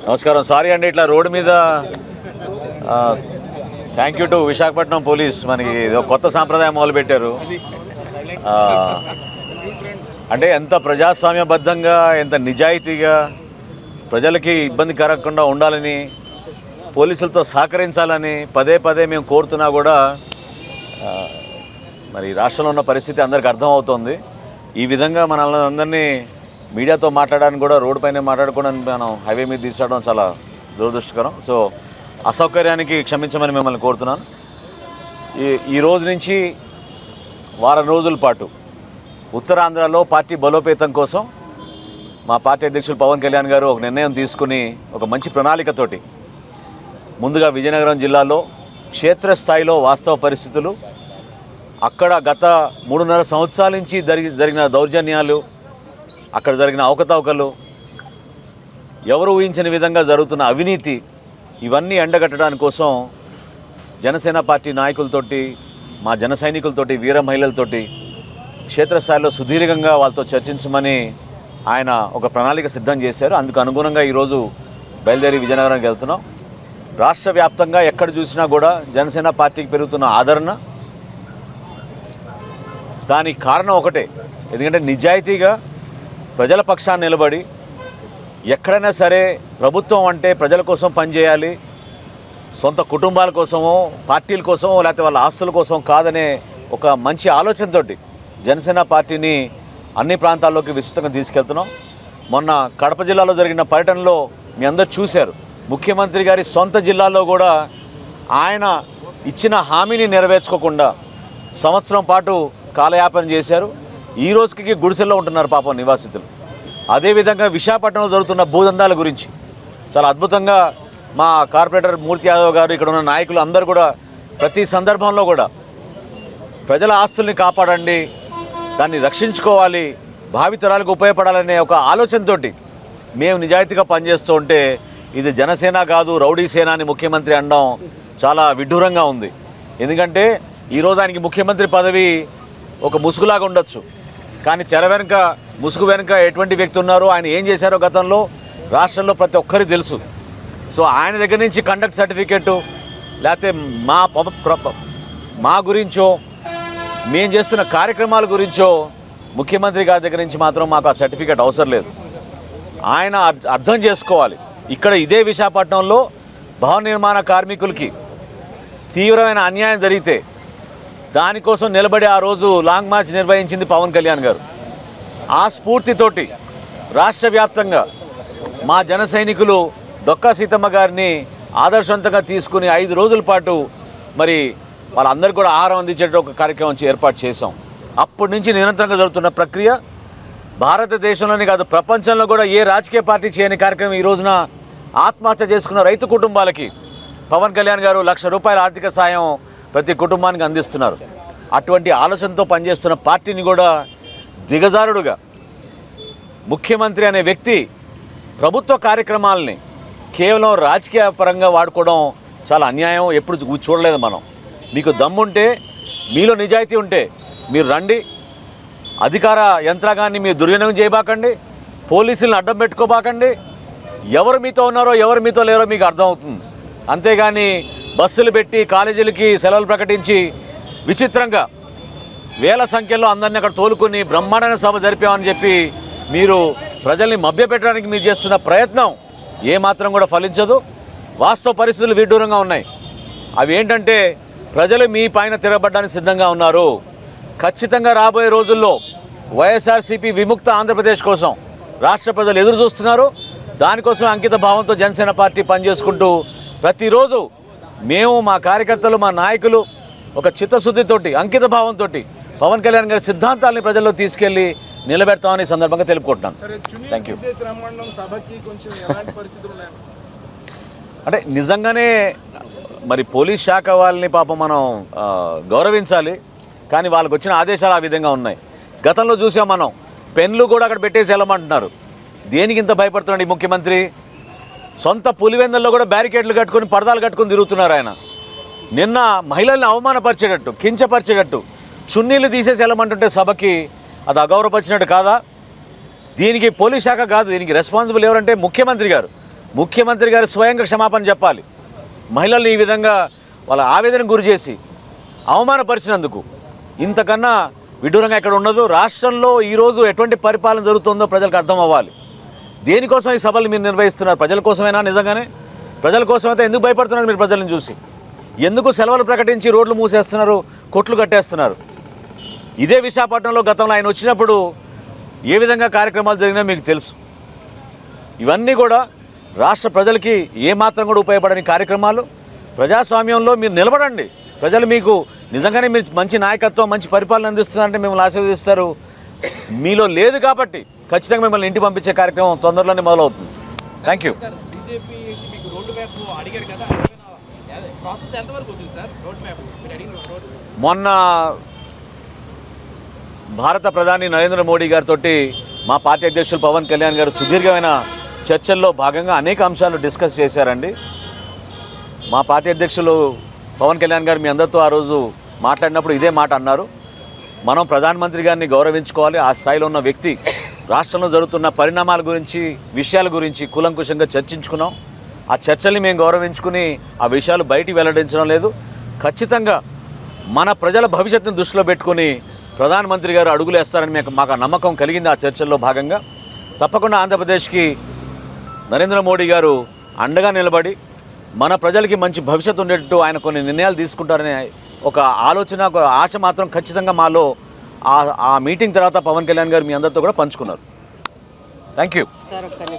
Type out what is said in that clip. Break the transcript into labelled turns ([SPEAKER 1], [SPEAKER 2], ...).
[SPEAKER 1] నమస్కారం. సారీ అండి, ఇట్లా రోడ్డు మీద thank you to Visakhapatnam police మనకి కొత్త సాంప్రదాయం మొదలుపెట్టారు. అంటే ఎంత ప్రజాస్వామ్యబద్ధంగా, ఎంత నిజాయితీగా ప్రజలకి ఇబ్బంది కలగకుండా ఉండాలని, పోలీసులతో సహకరించాలని పదే పదే మేము కోరుతున్నా కూడా మరి రాష్ట్రంలో ఉన్న పరిస్థితి అందరికీ అర్థమవుతోంది. ఈ విధంగా మనల్ని అందరినీ మీడియాతో మాట్లాడడానికి కూడా రోడ్డు పైన మాట్లాడుకోవడానికి మనం హైవే మీద తీసుకురావడం చాలా దురదృష్టకరం. సో అసౌకర్యానికి క్షమించమని మిమ్మల్ని కోరుతున్నాను. ఈ రోజు నుంచి వారం రోజుల పాటు ఉత్తరాంధ్రలో పార్టీ బలోపేతం కోసం మా పార్టీ అధ్యక్షులు పవన్ కళ్యాణ్ గారు ఒక నిర్ణయం తీసుకుని ఒక మంచి ప్రణాళికతోటి ముందుగా విజయనగరం జిల్లాలో క్షేత్రస్థాయిలో వాస్తవ పరిస్థితులు, అక్కడ గత 3.5 సంవత్సరాల నుంచి జరిగిన దౌర్జన్యాలు, అక్కడ జరిగిన అవకతవకలు, ఎవరు ఊహించని విధంగా జరుగుతున్న అవినీతి, ఇవన్నీ ఎండగట్టడానికి కోసం జనసేన పార్టీ నాయకులతోటి, మా జన సైనికులతోటి, వీర మహిళలతోటి క్షేత్రస్థాయిలో సుదీర్ఘంగా వాళ్ళతో చర్చించమని ఆయన ఒక ప్రణాళిక సిద్ధం చేశారు. అందుకు అనుగుణంగా ఈరోజు బయలుదేరి విజయనగరానికి వెళ్తున్నాం. రాష్ట్ర వ్యాప్తంగా ఎక్కడ చూసినా కూడా జనసేన పార్టీకి పెరుగుతున్న ఆదరణ, దానికి కారణం ఒకటే. ఎందుకంటే నిజాయితీగా ప్రజల పక్షాన్ని నిలబడి ఎక్కడైనా సరే ప్రభుత్వం అంటే ప్రజల కోసం పనిచేయాలి, సొంత కుటుంబాల కోసమో పార్టీల కోసమో లేకపోతే వాళ్ళ ఆస్తుల కోసం కాదనే ఒక మంచి ఆలోచనతోటి జనసేన పార్టీని అన్ని ప్రాంతాల్లోకి విస్తృతంగా తీసుకెళ్తున్నాం. మొన్న కడప జిల్లాలో జరిగిన పర్యటనలో మీ అందరూ చూశారు. ముఖ్యమంత్రి గారి సొంత జిల్లాలో కూడా ఆయన ఇచ్చిన హామీని నెరవేర్చుకోకుండా సంవత్సరం పాటు కాలయాపన చేశారు. ఈ రోజుకి గుడిసెల్లో ఉంటున్నారు పాపం నివాసితులు. అదేవిధంగా విశాఖపట్నంలో జరుగుతున్న భూదందాల గురించి చాలా అద్భుతంగా మా కార్పొరేటర్ మూర్తి యాదవ్ గారు, ఇక్కడ ఉన్న నాయకులు అందరూ కూడా ప్రతి సందర్భంలో కూడా ప్రజల ఆస్తుల్ని కాపాడండి, దాన్ని రక్షించుకోవాలి, భావితరాలకు ఉపయోగపడాలనే ఒక ఆలోచనతోటి మేము నిజాయితీగా పనిచేస్తూ ఉంటే ఇది జనసేన కాదు రౌడీ సేన అని ముఖ్యమంత్రి అనడం చాలా విడ్డూరంగా ఉంది. ఎందుకంటే ఈరోజు ఆయనకి ముఖ్యమంత్రి పదవి ఒక ముసుగులాగా ఉండొచ్చు, కానీ తెర వెనుక, ముసుగు వెనుక ఎటువంటి వ్యక్తి ఉన్నారో, ఆయన ఏం చేశారో గతంలో రాష్ట్రంలో ప్రతి ఒక్కరికి తెలుసు. సో ఆయన దగ్గర నుంచి కండక్ట్ సర్టిఫికెట్టు లేకపోతే మా గురించో మేము చేస్తున్న కార్యక్రమాల గురించో ముఖ్యమంత్రి గారి దగ్గర నుంచి మాత్రం మాకు ఆ సర్టిఫికెట్ అవసరం లేదు. ఆయన అర్థం చేసుకోవాలి. ఇక్కడ ఇదే విశాఖపట్నంలో భవన నిర్మాణ కార్మికులకి తీవ్రమైన అన్యాయం జరిగితే దానికోసం నిలబడి ఆ రోజు లాంగ్ మార్చ్ నిర్వహించింది పవన్ కళ్యాణ్ గారు. ఆ స్ఫూర్తితోటి రాష్ట్ర వ్యాప్తంగా మా జన సైనికులు డొక్కా సీతమ్మ గారిని ఆదర్శవంతంగా తీసుకుని 5 రోజుల పాటు మరి వాళ్ళందరికీ కూడా ఆహారం అందించే ఒక కార్యక్రమం ఏర్పాటు చేశాం. అప్పటి నుంచి నిరంతరంగా జరుగుతున్న ప్రక్రియ భారతదేశంలోనే కాదు ప్రపంచంలో కూడా ఏ రాజకీయ పార్టీ చేయని కార్యక్రమం ఈ రోజున ఆత్మహత్య చేసుకున్న రైతు కుటుంబాలకి పవన్ కళ్యాణ్ గారు ₹1,00,000 ఆర్థిక సాయం ప్రతి కుటుంబానికి అందిస్తున్నారు. అటువంటి ఆలోచనతో పనిచేస్తున్న పార్టీని కూడా దిగజారుడుగా ముఖ్యమంత్రి అనే వ్యక్తి ప్రభుత్వ కార్యక్రమాలని కేవలం రాజకీయ పరంగా వాడుకోవడం చాలా అన్యాయం. ఎప్పుడు చూడలేదు మనం. మీకు దమ్ముంటే, మీలో నిజాయితీ ఉంటే మీరు రండి, అధికార యంత్రాంగాన్ని మీరు దుర్వినియోగం చేయబాకండి, పోలీసులను అడ్డం పెట్టుకోబాకండి. ఎవరు మీతో ఉన్నారో ఎవరు మీతో లేరో మీకు అర్థమవుతుంది. అంతేగాని బస్సులు పెట్టి కాలేజీలకి సెలవులు ప్రకటించి విచిత్రంగా వేల సంఖ్యలో అందరినీ అక్కడ తోలుకొని బ్రహ్మాండమైన సభ జరిపామని చెప్పి మీరు ప్రజల్ని మభ్యపెట్టడానికి మీరు చేస్తున్న ప్రయత్నం ఏమాత్రం కూడా ఫలించదు. వాస్తవ పరిస్థితులు విడ్డూరంగా ఉన్నాయి. అవి ఏంటంటే ప్రజలు మీ పైన తిరగబడడానికి సిద్ధంగా ఉన్నారు. ఖచ్చితంగా రాబోయే రోజుల్లో వైఎస్ఆర్సీపీ విముక్త ఆంధ్రప్రదేశ్ కోసం రాష్ట్ర ప్రజలు ఎదురు చూస్తున్నారు. దానికోసం అంకిత భావంతో జనసేన పార్టీ పనిచేసుకుంటూ ప్రతిరోజు మేము, మా కార్యకర్తలు, మా నాయకులు ఒక చిత్తశుద్ధితోటి, అంకిత భావంతో పవన్ కళ్యాణ్ గారి సిద్ధాంతాలని ప్రజల్లో తీసుకెళ్లి నిలబెడతామని సందర్భంగా తెలుపుకుంటున్నాను. Thank you. అంటే నిజంగానే మరి పోలీస్ శాఖ వాళ్ళని పాపం మనం గౌరవించాలి, కానీ వాళ్ళకు వచ్చిన ఆదేశాలు ఆ విధంగా ఉన్నాయి. గతంలో చూసాం మనం, పెన్లు కూడా అక్కడ పెట్టేసి వెళ్ళమంటున్నారు. దేనికి ఇంత భయపడుతున్నాడు ఈ ముఖ్యమంత్రి? సొంత పులివెందుల్లో కూడా బ్యారికేడ్లు కట్టుకొని, పరదాలు కట్టుకొని తిరుగుతున్నారు ఆయన. నిన్న మహిళల్ని అవమానపరిచేటట్టు, కించపరిచేటట్టు చున్నీలు తీసేసి వెళ్ళమంటుంటే సభకి అది అగౌరవపరిచినట్టు కాదా? దీనికి పోలీస్ శాఖ కాదు, దీనికి రెస్పాన్సిబుల్ ఎవరంటే ముఖ్యమంత్రి గారు. ముఖ్యమంత్రి గారు స్వయంగా క్షమాపణ చెప్పాలి. మహిళల్ని ఈ విధంగా వాళ్ళ ఆవేదనకు గురి చేసి అవమానపరిచినందుకు ఇంతకన్నా విడ్డూరంగా ఎక్కడ ఉండదు. రాష్ట్రంలో ఈరోజు ఎటువంటి పరిపాలన జరుగుతుందో ప్రజలకు అర్థం అవ్వాలి. దేనికోసం ఈ సభలు మీరు నిర్వహిస్తున్నారు? ప్రజల కోసమేనా? నిజంగానే ప్రజల కోసమైతే ఎందుకు భయపడుతున్నారు మీరు? ప్రజలను చూసి ఎందుకు సెలవులు ప్రకటించి రోడ్లు మూసేస్తున్నారు, కొట్లు కట్టేస్తున్నారు? ఇదే విశాఖపట్నంలో గతంలో ఆయన వచ్చినప్పుడు ఏ విధంగా కార్యక్రమాలు జరిగినా మీకు తెలుసు. ఇవన్నీ కూడా రాష్ట్ర ప్రజలకి ఏమాత్రం కూడా ఉపయోగపడని కార్యక్రమాలు. ప్రజాస్వామ్యంలో మీరు నిలబడండి. ప్రజలు మీకు నిజంగానే మీరు మంచి నాయకత్వం, మంచి పరిపాలన అందిస్తున్నారంటే మిమ్మల్ని ఆశీర్వదిస్తారు. మీలో లేదు కాబట్టి ఖచ్చితంగా మిమ్మల్ని ఇంటికి పంపించే కార్యక్రమం తొందరలోనే మొదలవుతుంది. Thank you. మొన్న భారత ప్రధాని నరేంద్ర మోడీ గారితో మా పార్టీ అధ్యక్షులు పవన్ కళ్యాణ్ గారు సుదీర్ఘమైన చర్చల్లో భాగంగా అనేక అంశాలు డిస్కస్ చేశారండి. మా పార్టీ అధ్యక్షులు పవన్ కళ్యాణ్ గారు మీ అందరితో ఆ రోజు మాట్లాడినప్పుడు ఇదే మాట అన్నారు. మనం ప్రధానమంత్రి గారిని గౌరవించుకోవాలి. ఆ స్థాయిలో ఉన్న వ్యక్తి రాష్ట్రంలో జరుగుతున్న పరిణామాల గురించి, విషయాల గురించి కూలంకుషంగా చర్చించుకున్నాం. ఆ చర్చల్ని మేము గౌరవించుకుని ఆ విషయాలు బయటికి వెల్లడించడం లేదు. ఖచ్చితంగా మన ప్రజల భవిష్యత్తును దృష్టిలో పెట్టుకుని ప్రధానమంత్రి గారు అడుగులు వేస్తారని మాకు నమ్మకం కలిగింది. ఆ చర్చల్లో భాగంగా తప్పకుండా ఆంధ్రప్రదేశ్కి నరేంద్ర మోడీ గారు అండగా నిలబడి మన ప్రజలకి మంచి భవిష్యత్తు ఉండేటట్టు ఆయన కొన్ని నిర్ణయాలు తీసుకుంటారనే ఒక ఆలోచన, ఒక ఆశ మాత్రం ఖచ్చితంగా మాలో ఆ మీటింగ్ తర్వాత పవన్ కళ్యాణ్ గారు మీ అందరితో కూడా పంచుకున్నారు. Thank you.